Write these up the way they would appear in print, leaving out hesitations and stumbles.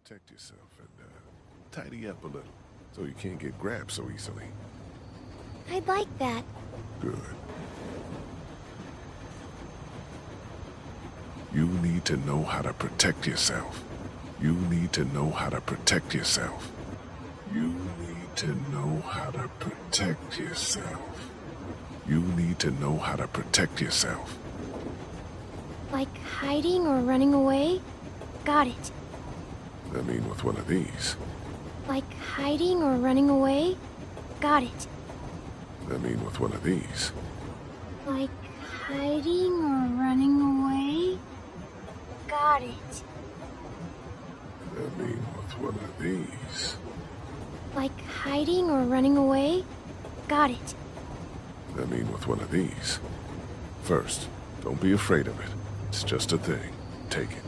protect yourself and tidy up a little so you can't get grabbed so easily. I'd like that. Good. You need to know how to protect yourself. You need to know how to protect yourself. You need to know how to protect yourself. You need to know how to protect yourself. Like hiding or running away? Got it. I mean, with one of these. Like hiding or running away? Got it. I mean, with one of these. Like hiding or running away? Got it. I mean, with one of these. Like hiding or running away? Got it. I mean, with one of these. First, don't be afraid of it. It's just a thing. Take it.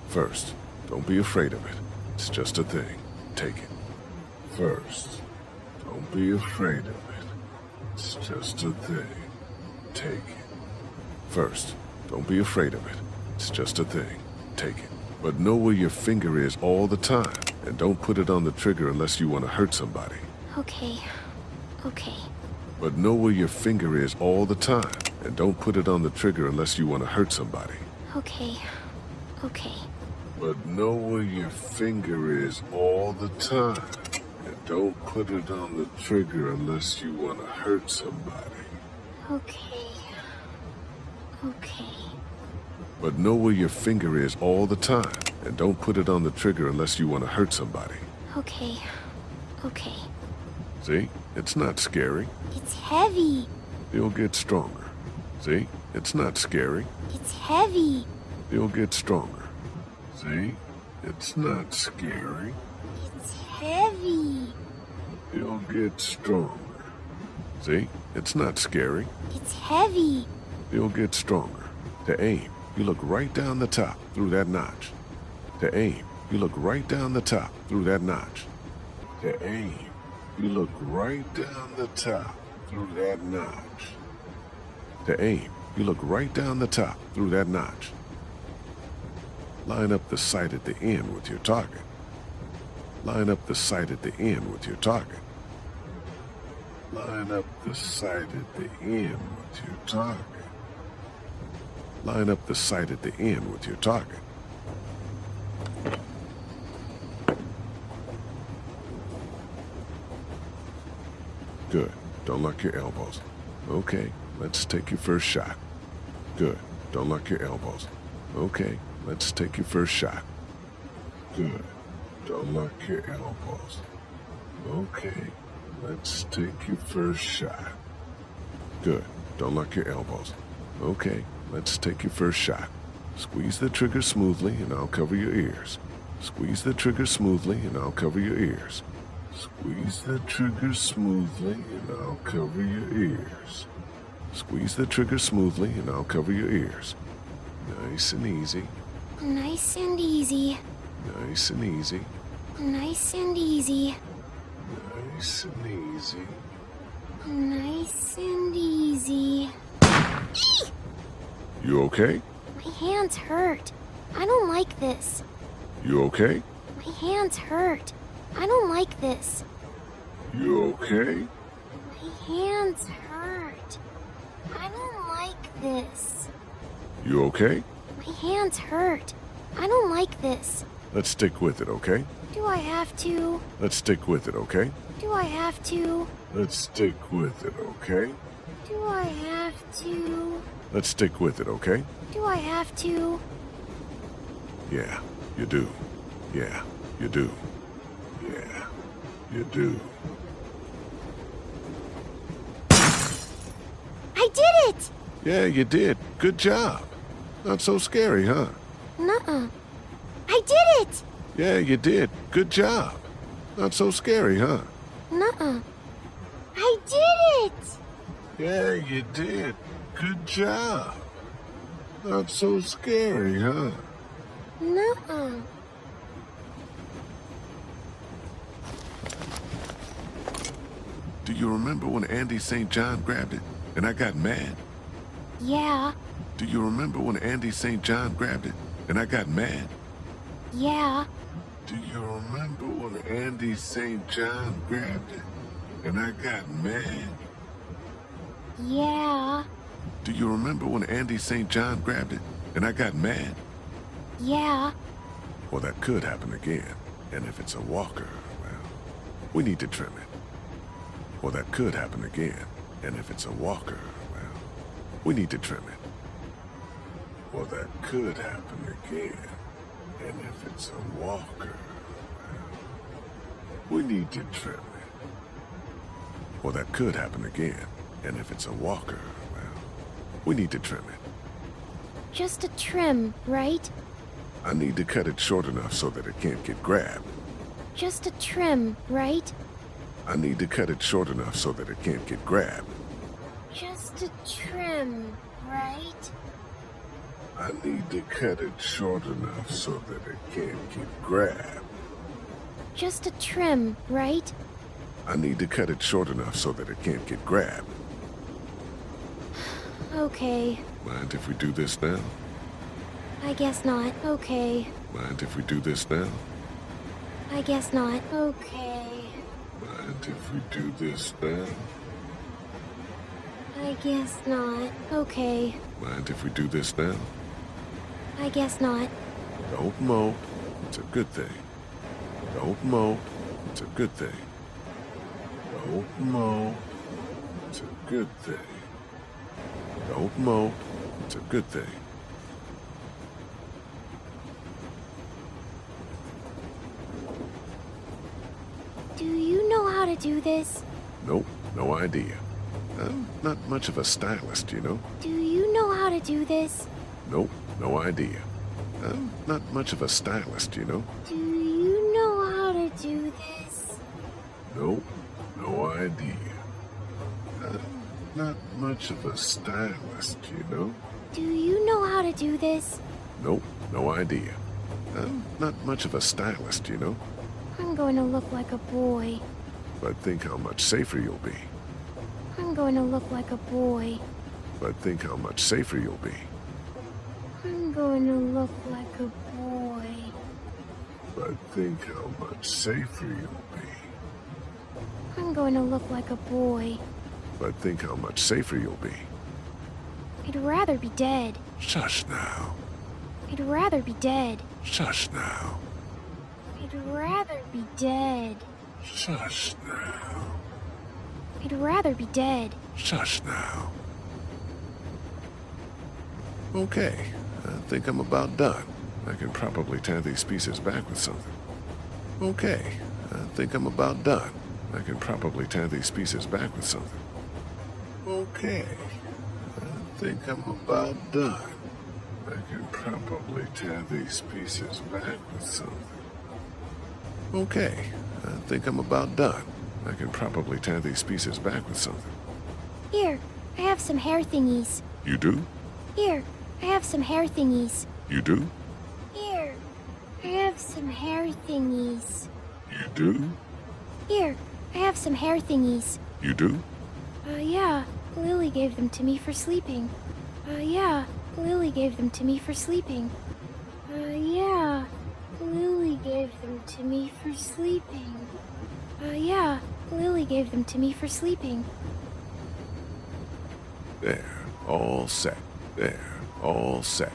First, don't be afraid of it. It's just a thing. Take it. First, don't be afraid of it. It's just a thing. Take it. First, don't be afraid of it. It's just a thing. Take it. But know where your finger is all the time, and don't put it on the trigger unless you want to hurt somebody. Okay. Okay. But know where your finger is all the time, and don't put it on the trigger unless you want to hurt somebody. Okay. Okay. But know where your finger is all the time, and don't put it on the trigger unless you want to hurt somebody. Okay. Okay. But know where your finger is all the time, and don't put it on the trigger unless you want to hurt somebody. Okay. Okay. See? It's not scary. It's heavy. You'll get stronger. See? It's not scary. It's heavy. You'll get stronger. See? It's not scary. It's heavy. You'll get stronger. See? It's not scary. It's heavy. You'll get stronger. To aim, you look right down the top through that notch. To aim, you look right down the top through that notch. To aim, you look right down the top through that notch. To aim, you look right down the top through that notch. Line up the sight at the end with your target. Line up the sight at the end with your target. Line up the sight at the end with your target. Line up the sight at the end with your target. Good. Don't lock your elbows. Okay, let's take your first shot. Good. Don't lock your elbows. Okay, let's take your first shot. Good. Don't lock your elbows. Okay, let's take your first shot. Good. Don't lock your elbows. Okay, let's take your first shot. Squeeze the trigger smoothly and I'll cover your ears. Squeeze the trigger smoothly and I'll cover your ears. Squeeze the trigger smoothly and I'll cover your ears. Squeeze the trigger smoothly and I'll cover your ears. Nice and easy. Nice and easy. Nice and easy. Nice and easy. Nice and easy. Nice and easy. Eee! You okay? My hands hurt. I don't like this. You okay? My hands hurt. I don't like this. You okay? My hands hurt. I don't like this. You okay? My hands hurt. I don't like this. Let's stick with it, okay? Do I have to? Let's stick with it, okay? Do I have to? Let's stick with it, okay? Do I have to? Let's stick with it, okay? Do I have to? Yeah, you do. Yeah, you do. Yeah, you do. I did it! Yeah, you did. Good job. Not so scary, huh? Nuh-uh. I did it! Yeah, you did. Good job. Not so scary, huh? Nuh-uh. I did it! Yeah, you did. Good job. Not so scary, huh? Nuh-uh. Do you remember when Andy St. John grabbed it and I got mad? Yeah. Do you remember when Andy St. John grabbed it and I got mad? Yeah. Do you when Andy St. John grabbed it and I got mad? Yeah. Do you remember when Andy St. John grabbed it and I got mad? Yeah. Well, that could happen again. And if it's a walker, well, we need to trim it. Well, that could happen again. And if it's a walker, well, we need to trim it. Well, that could happen again. And if it's a walker, well, we need to trim it. Well, that could happen again. And if it's a walker, well, we need to trim it. Just a trim, right? I need to cut it short enough so that it can't get grabbed. Just a trim, right? I need to cut it short enough so that it can't get grabbed. Just a trim, right? I need to cut it short enough so that it can't get grabbed. Just a trim, right? I need to cut it short enough so that it can't get grabbed. Okay. Mind if we do this now? I guess not. Okay. Mind if we do this now? I guess not. Okay. Mind if we do this now? I guess not. Okay. Mind if we do this now? I guess not. Don't mope. It's a good thing. Don't mope. It's a good thing. Don't mope. It's a good thing. Don't mope. It's a good thing. Do you know how to do this? Nope, no idea. I'm not much of a stylist, you know. Do you know how to do this? Nope, no idea. I'm not much of a stylist, you know. Do you know how to do this? Nope, no idea. I'm not much of a stylist, you know. Do you know how to do this? Nope, no idea. I'm not much of a stylist, you know. I'm going to look like a boy. But think how much safer you'll be. I'm going to look like a boy. But think how much safer you'll be. I'm going to look like a boy. But think how much safer you'll be. I'm going to look like a boy. But think how much safer you'll be. I'd rather be dead. Shush now. I'd rather be dead. Shush now. I'd rather be dead. Shush now. I'd rather be dead. Shush now. Okay, I think I'm about done. I can probably tie these pieces back with something. Okay, I think I'm about done. I can probably tie these pieces back with something. Okay, I think I'm about done. I can probably tie these pieces back with something. Okay, I think I'm about done. I can probably tie these pieces back with something. Here, I have some hair thingies. You do? Here, I have some hair thingies. You do? Here, I have some hair thingies. You do? Here, I have some hair thingies. You do? Yeah, Lily gave them to me for sleeping. Yeah, Lily gave them to me for sleeping. Yeah, Lily gave them to me for sleeping. Yeah, Lily gave them to me for sleeping. There, all set. There, all set.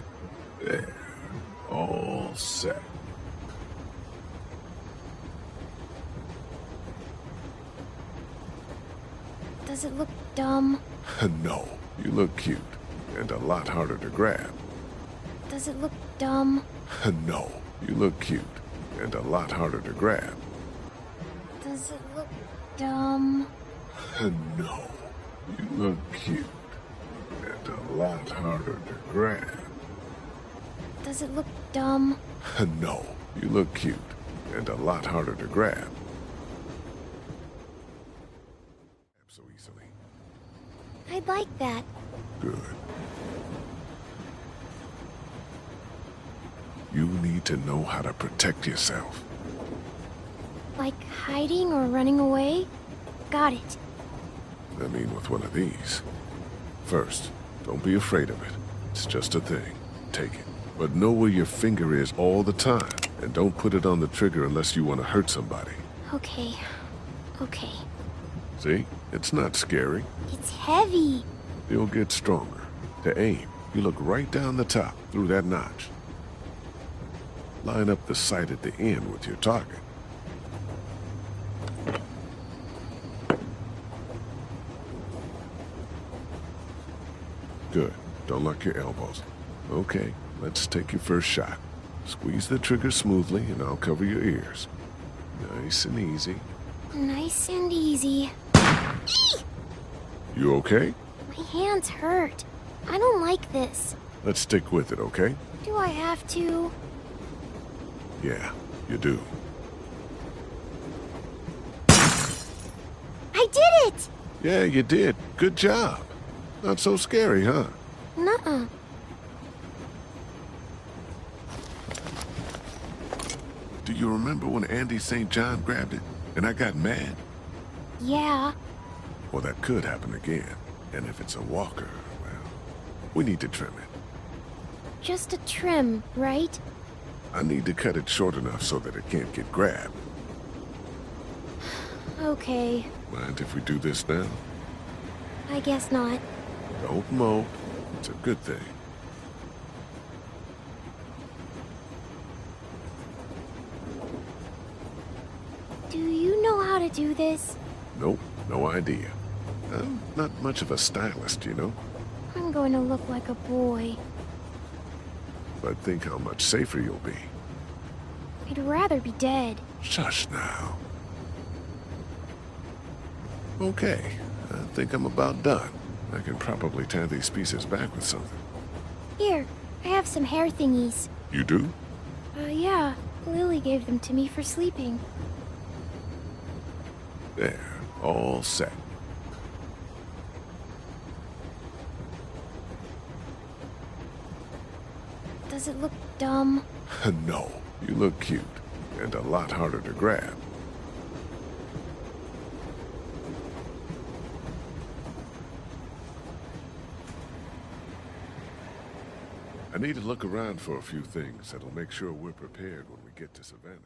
There, all set. Does it look dumb? No, you look cute, and a lot harder to grab. Does it look dumb? No, you look cute, and a lot harder to grab. Does it look dumb? No, you look cute, and a lot harder to grab. Does it look dumb? No, you look cute, and a lot harder to grab. So easily. I'd like that. Good. You need to know how to protect yourself. Like hiding or running away? Got it. I mean, with one of these. First, don't be afraid of it. It's just a thing. Take it. But know where your finger is all the time. And don't put it on the trigger unless you want to hurt somebody. Okay. Okay. See? It's not scary. It's heavy. You'll get stronger. To aim, you look right down the top through that notch. Line up the sight at the end with your target. Good. Don't lock your elbows. Okay, let's take your first shot. Squeeze the trigger smoothly and I'll cover your ears. Nice and easy. Nice and easy. You okay? My hands hurt. I don't like this. Let's stick with it, okay? Do I have to? Yeah, you do. I did it! Yeah, you did. Good job. Not so scary, huh? Nuh-uh. Do you remember when Andy St. John grabbed it and I got mad? Yeah. Well, that could happen again. And if it's a walker, well, we need to trim it. Just a trim, right? I need to cut it short enough so that it can't get grabbed. Okay. Mind if we do this now? I guess not. Don't mope. It's a good thing. Do you know how to do this? Nope, no idea. I'm not much of a stylist, you know? I'm going to look like a boy. But think how much safer you'll be. I'd rather be dead. Shush now. Okay, I think I'm about done. I can probably tie these pieces back with something. Here, I have some hair thingies. You do? Yeah. Lily gave them to me for sleeping. There, all set. Does it look dumb? No, you look cute, and a lot harder to grab. I need to look around for a few things that'll make sure we're prepared when we get to Savannah.